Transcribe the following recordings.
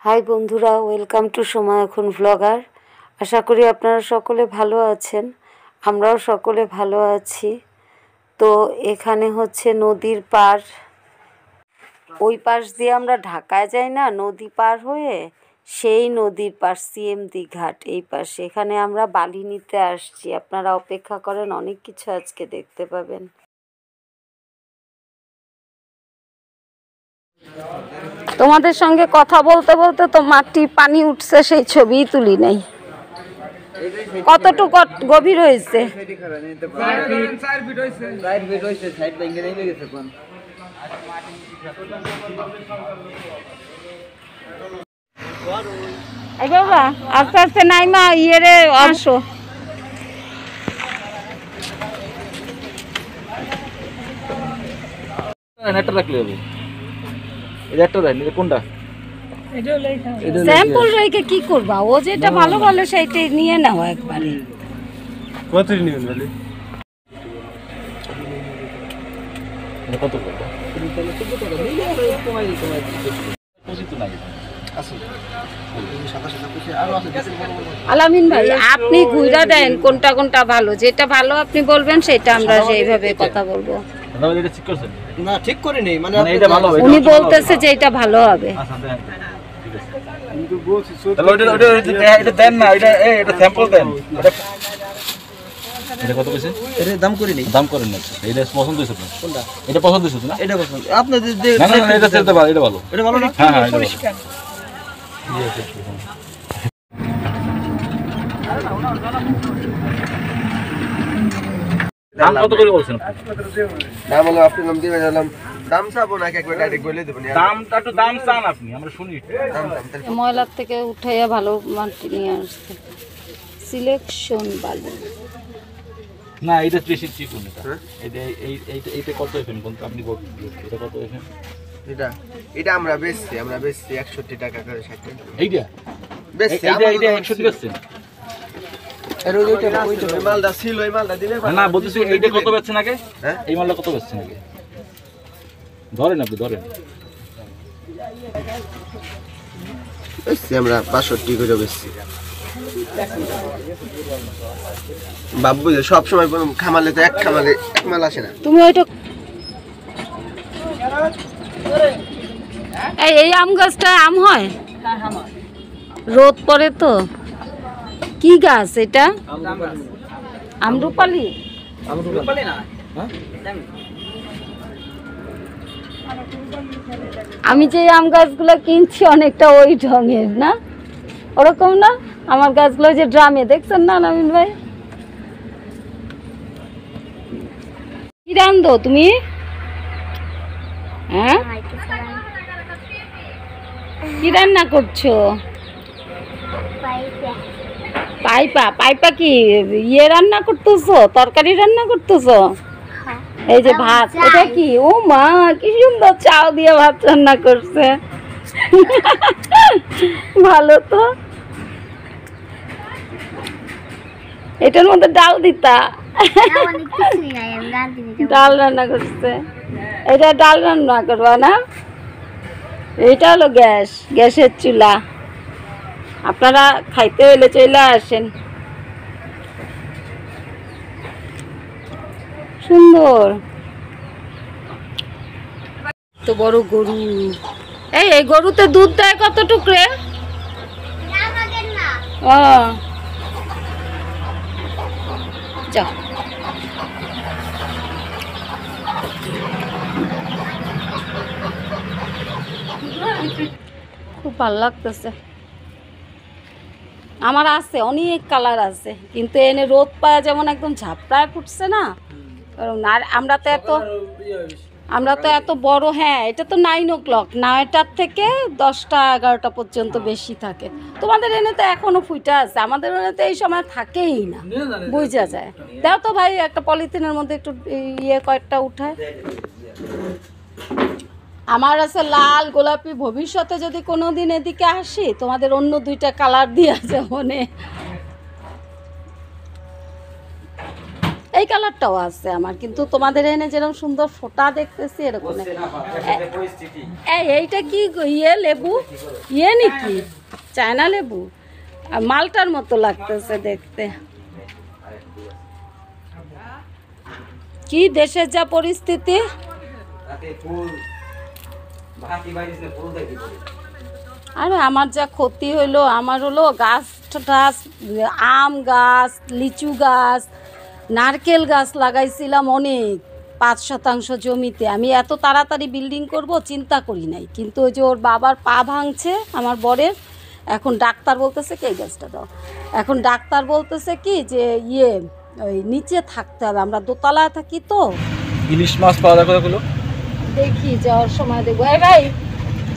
High বন্ধুরা, welcome to সময় এখন ব্লগার। আশা করি আপনারা সকলে ভালো আছেন, আমরাও সকলে ভালো আছি। তো এখানে হচ্ছে নদীর পার, ওই পাশ দিয়ে আমরা ঢাকায় যাই না, নদী পার হয়ে, সেই নদীর পাশ সিএমডি ঘাট এই পাশে। এখানে আমরা বালি নিতে আসছি, আপনারা অপেক্ষা করেন, অনেক কিছু আজকে দেখতে পাবেন। তোমাদের সঙ্গে কথা বলতে বলতে তো মাটি পানি উঠছে, সেই ছবিই তুলি নাই। কতটুকু গভীর হয়েছে? বাবা আস্তে আস্তে নাইমা ইয়ে আসো। স্যাম্পল রেখে কি করবা? ও যেটা ভালো বলে সেইটাই নিয়ে নাও একবারে। কত নিবেন বলে? কত করব? আলামিন ভাই, আপনি ঘুরা দেন কোনটা কোনটা ভালো, যেটা ভালো আপনি বলবেন সেটা আমরা সেইভাবে কথা বলবো। এটা ঠিক করছেন? না ঠিক করিনি, মানে এটা ভালো হবে। উনি বলতেছে যে এটা ভালো হবে। আচ্ছা দেন, ঠিক আছে। আমি তো বলছি এটা দেন না, এটা স্যাম্পল দেন। এটা কত কইছে? এটা দাম করিনি, দাম করেন না। এটা পছন্দ হইছে আপনার? কোনটা? এটা পছন্দ হইছে না? এটা পছন্দ আপনাদের যে না না এটা চলতে ভালো, এটা ভালো। এটা ভালো না? হ্যাঁ হ্যাঁ এটা পরিষ্কার। দাম কত করে বলছেন আপনি? দাম হলো আপনি নাম দিবেন, দাম চাবো না, একবার ডাইরেক্ট বলে দেবেন। দামটা একটু দাম চান আপনি, আমরা শুনি। ময়লার থেকে উঠাইয়া ভালো মাটি নিয়ে আসছে, সিলেকশন বালি না। এটা বেশি চিকন। এটা এইটা কত এফএম কোন আপনি বলছেন? এটা কত এফএম? এটা আমরা বেচছি 61 টাকা করে 60 টাকা। এইটা বেচছি, এইটা 61 বেচছেন। এর ওই মালটা ছিল, ওই মালটা দিলে না বলতেছি। এইটা কত বেচছেন আগে? হ্যাঁ এই মালটা কত বেচছেন আগে? ধরেন আপনি ধরেন। বেচছি আমরা 65 করে বেচছি। বাবু সব সময় খামালে তো এক খামালে এক মাল আসে না। তুমি ওইটা এই আম গাছটা আম হয়? রোদ পড়ে তো। কি গাছ এটা? আমরুপালি। আমি যে আম গাছগুলো কিনছি অনেকটা ওই ঢঙের না, ওরকম না? আমার গাছগুলো যে ড্রামে দেখছেন না নবীন ভাই? কি রান্ধো তুমি? হ্যাঁ কি রান্না করছো? পাইপা। পাইপা কি ইয়ে রান্না করতেছো? তরকারি রান্না করতেছো? এই যে ভাত, এটা কি? ও মা কি সুন্দর চাল দিয়ে ভাত রান্না করছে। ভালো তো। এটার মধ্যে ডাল দিতা? ডাল রান্না করছে। এটা ডাল রান্না করবা না? এটা হলো গ্যাস, গ্যাসের চুলা। আপনারা খাইতে হইলে চলে আসেন। সুন্দর তো বড় গরু। এই গরুতে দুধ দেয় কত টুকরে? ও যাও। খুব ভালো লাগতেছে। আমার আছে অনেক কালার আছে, কিন্তু এনে রোদ পায় যেমন একদম ঝাপড়ায় ফুটছে না। আর আমরা তো এত বড়। হ্যাঁ এটা তো 9 o'clock, 9টার থেকে 10টা 11টা পর্যন্ত বেশি থাকে। তোমাদের এনে তো এখনো ফুটা আছে, আমাদের এনে তো এই সময় থাকেই না, বুঝা যায়। দাও তো ভাই একটা পলিথিনের মধ্যে একটু ইয়ে কয়েকটা উঠায়। আমার আছে লাল গোলাপি। ভবিষ্যতে যদি কোনোদিন এদিকে আসি তোমাদের অন্য 2টা কালার দিয়ে আছে মনে। এই কালারটাও আছে আমার, কিন্তু তোমাদের এনে যেরকম সুন্দর ফোটা দেখতেছি এরকম। এইটা কি ইয়ে লেবু, ইয়ে নাকি চায়না লেবু? মালটার মতো লাগতেছে দেখতে। কি দেশের যা পরিস্থিতি, আরে আমার যা ক্ষতি হইলো, আমার হলো গাছ টাছ, আম গাছ, লিচু গাছ, নারকেল গাছ লাগাইছিলাম অনেক 5% জমিতে। আমি এত তাড়াতাড়ি বিল্ডিং করব চিন্তা করি নাই, কিন্তু ওই যে ওর বাবার পা ভাঙছে আমার বরের, এখন ডাক্তার বলতেছে কি এই গাছটা দাও, এখন ডাক্তার বলতেছে কি যে ইয়ে ওই নিচে থাকতে হবে, আমরা দোতলায় থাকি তো। ইলিশ মাছ পাওয়া যায় কোথাগুলো? দেখি যাওয়ার সময় দেখবো। এই ভাই,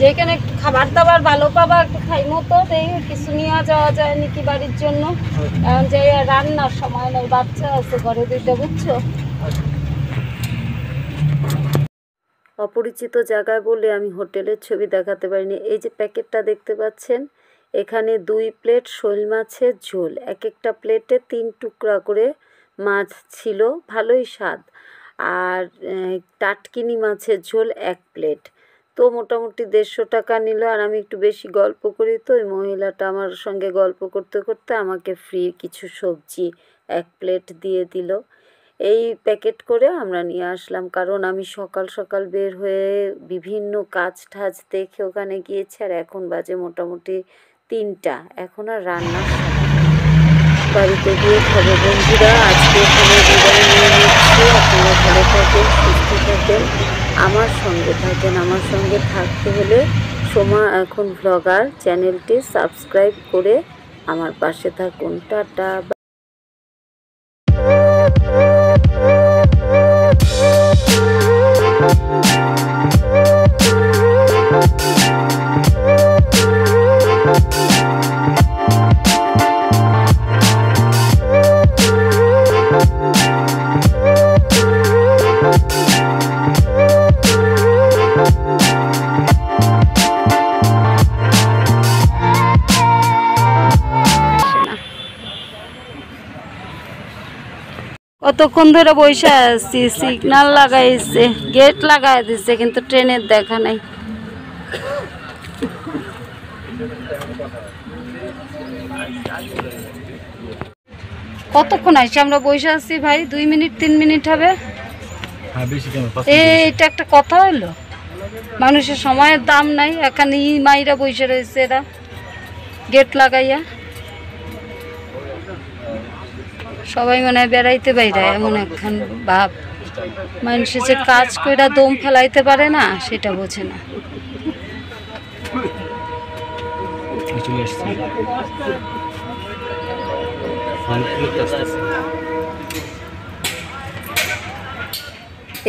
যেখানে একটু খাবার দাবার ভালো পাবা একটু খাই মতো, দেখি কিছু নিয়ে যাওয়া যায় নাকি বাড়ির জন্য। এখন যে রান্নার সময় নাই, বাচ্চা আছে ঘরে 2টা, বুঝছো। অপরিচিত জায়গায় বলে আমি হোটেলের ছবি দেখাতে পারিনি। এই যে প্যাকেটটা দেখতে পাচ্ছেন, এখানে 2 প্লেট শোল মাছের ঝোল, এক একটা প্লেটে 3 টুকরা করে মাছ ছিল, ভালোই স্বাদ। আর টাটকিনি মাছের ঝোল 1 প্লেট। তো মোটামুটি 150 টাকা নিল। আর আমি একটু বেশি গল্প করি, তো ওই মহিলাটা আমার সঙ্গে গল্প করতে করতে আমাকে ফ্রি কিছু সবজি 1 প্লেট দিয়ে দিল। এই প্যাকেট করে আমরা নিয়ে আসলাম, কারণ আমি সকাল সকাল বের হয়ে বিভিন্ন কাজ টাজ দেখে ওখানে গিয়েছি। আর এখন বাজে মোটামুটি 3টা, এখন আর রান্না বাড়িতে গিয়ে খাবো। বন্ধুরা, আজকে এখানে বিদায় নিয়ে নিচ্ছি। আপনারা ভালো থাকেন, সুস্থ থাকেন, আমার সঙ্গে থাকেন। আমার সঙ্গে থাকতে হলে সোমা এখন ব্লগার চ্যানেলটি সাবস্ক্রাইব করে আমার পাশে থাকুন। টাটা। কতক্ষণ ধরে বসে আছি, সিগন্যাল লাগাইছে, গেট লাগাই দিচ্ছে, কিন্তু ট্রেনের দেখা নাই। কতক্ষণ আসছে, আমরা বসে আছি ভাই, 2 মিনিট 3 মিনিট হবে। এইটা একটা কথা হইলো, মানুষের সময়ের দাম নাই। এখানে মাইরা বসে রয়েছে এরা গেট লাগাইয়া, সবাই মানে বেড়াইতে বাইরে, এমন একখান ভাব। মানুষের যে কাজ কইরা দম ফেলাইতে পারে না, সেটা বোঝে না।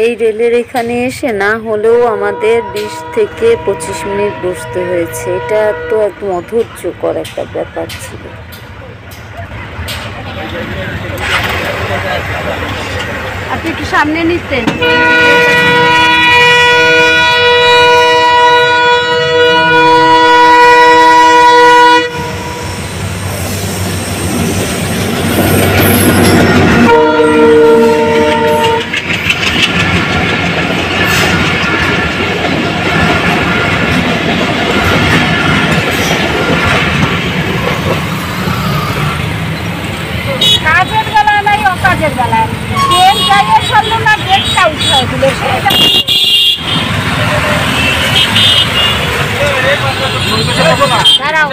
এই রেলের এখানে এসে না হলেও আমাদের 20 থেকে 25 মিনিট বসতে হয়েছে। এটা তো একদম অধৈর্যকর একটা ব্যাপার ছিল। আপনি একটু সামনে নিতেন। কাজের বেলায় নাই, অকাজের বেলায় ট্রেন যাইয়ে ছাড়লো না, গেটটা উঠায় দিল। দাঁড়াও।